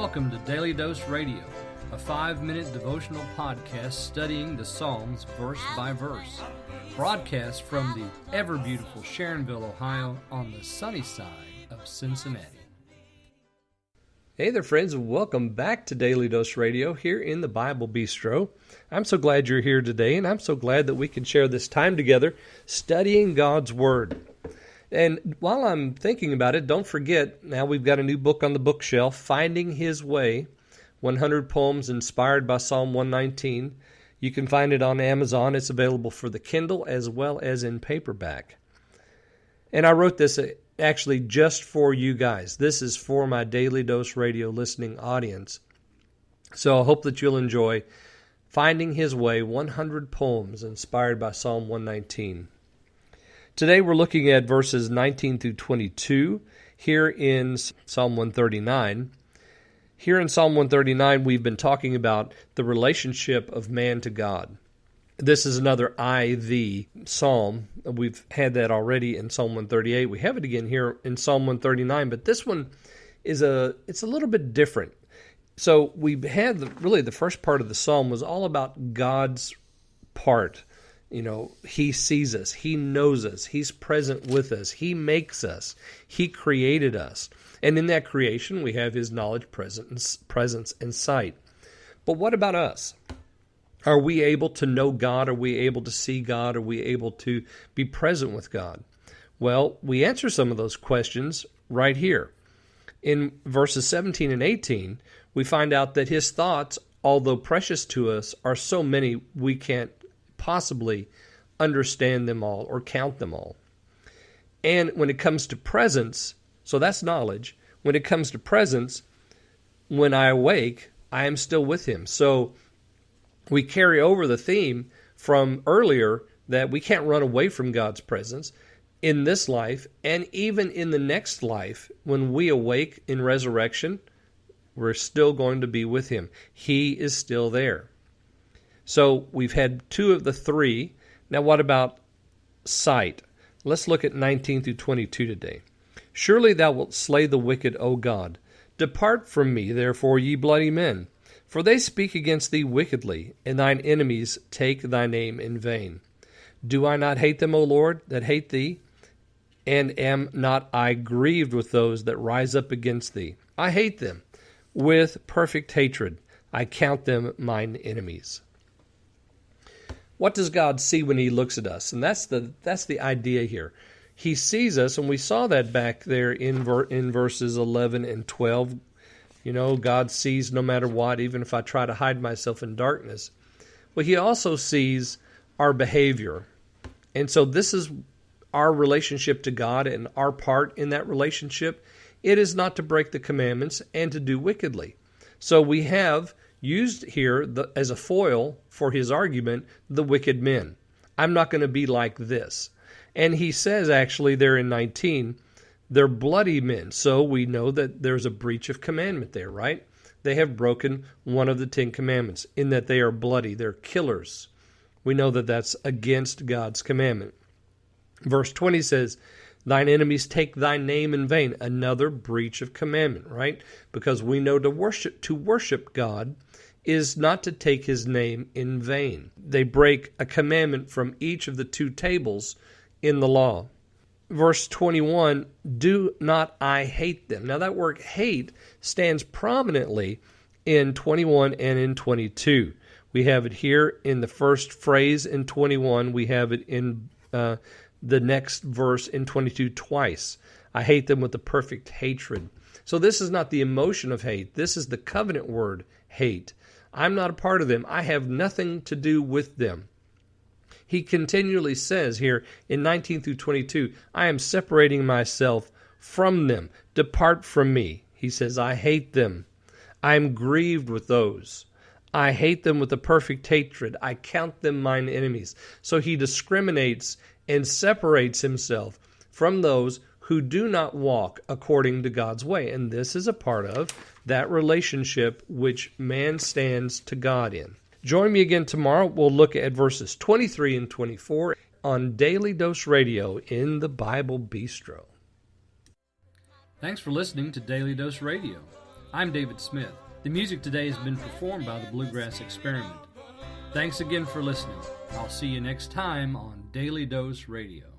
Welcome to Daily Dose Radio, a 5-minute devotional podcast studying the Psalms verse by verse. Broadcast from the ever-beautiful Sharonville, Ohio, on the sunny side of Cincinnati. Hey there, friends, and welcome back to Daily Dose Radio here in the Bible Bistro. I'm so glad you're here today, and I'm so glad that we can share this time together studying God's Word. And while I'm thinking about it, don't forget, now we've got a new book on the bookshelf, Finding His Way, 100 Poems Inspired by Psalm 119. You can find it on Amazon. It's available for the Kindle as well as in paperback. And I wrote this actually just for you guys. This is for my Daily Dose Radio listening audience. So I hope that you'll enjoy Finding His Way, 100 Poems Inspired by Psalm 119. Today we're looking at verses 19 through 22 here in Psalm 139. Here in Psalm 139, we've been talking about the relationship of man to God. This is another I-thee psalm. We've had that already in Psalm 138. We have it again here in Psalm 139, but this one it's a little bit different. So we had the first part of the psalm was all about God's part. You know, He sees us, He knows us, He's present with us, He makes us, He created us. And in that creation, we have His knowledge, presence, and sight. But what about us? Are we able to know God? Are we able to see God? Are we able to be present with God? Well, we answer some of those questions right here. In verses 17 and 18, we find out that His thoughts, although precious to us, are so many we can't possibly understand them all or count them all. And when it comes to presence, so that's knowledge. When it comes to presence, when I awake, I am still with Him. So we carry over the theme from earlier that we can't run away from God's presence in this life, and even in the next life, when we awake in resurrection, we're still going to be with Him. He is still there. So we've had two of the three. Now what about sight? Let's look at 19 through 22 today. Surely thou wilt slay the wicked, O God. Depart from me, therefore, ye bloody men. For they speak against thee wickedly, and thine enemies take thy name in vain. Do I not hate them, O Lord, that hate thee? And am not I grieved with those that rise up against thee? I hate them with perfect hatred. I count them mine enemies. What does God see when He looks at us? And that's the idea here. He sees us, and we saw that back there in verses 11 and 12. You know, God sees no matter what, even if I try to hide myself in darkness. Well, He also sees our behavior. And so this is our relationship to God, and our part in that relationship. It is not to break the commandments and to do wickedly. So we have used here as a foil for His argument, the wicked men. I'm not going to be like this. And He says actually there in 19, they're bloody men. So we know that there's a breach of commandment there, right? They have broken one of the 10 commandments in that they are bloody. They're killers. We know that that's against God's commandment. Verse 20 says, thine enemies take thy name in vain. Another breach of commandment, right? Because we know to worship God is not to take His name in vain. They break a commandment from each of the 2 tables in the law. Verse 21, do not I hate them. Now that word hate stands prominently in 21 and in 22. We have it here in the first phrase in 21. We have it in the next verse in 22 twice. I hate them with the perfect hatred. So this is not the emotion of hate. This is the covenant word, hate. I'm not a part of them. I have nothing to do with them. He continually says here in 19 through 22, I am separating myself from them. Depart from me. He says, I hate them. I am grieved with those. I hate them with a perfect hatred. I count them mine enemies. So He discriminates and separates Himself from those who do not walk according to God's way. And this is a part of that relationship which man stands to God in. Join me again tomorrow. We'll look at verses 23 and 24 on Daily Dose Radio in the Bible Bistro. Thanks for listening to Daily Dose Radio. I'm David Smith. The music today has been performed by the Bluegrass Experiment. Thanks again for listening. I'll see you next time on Daily Dose Radio.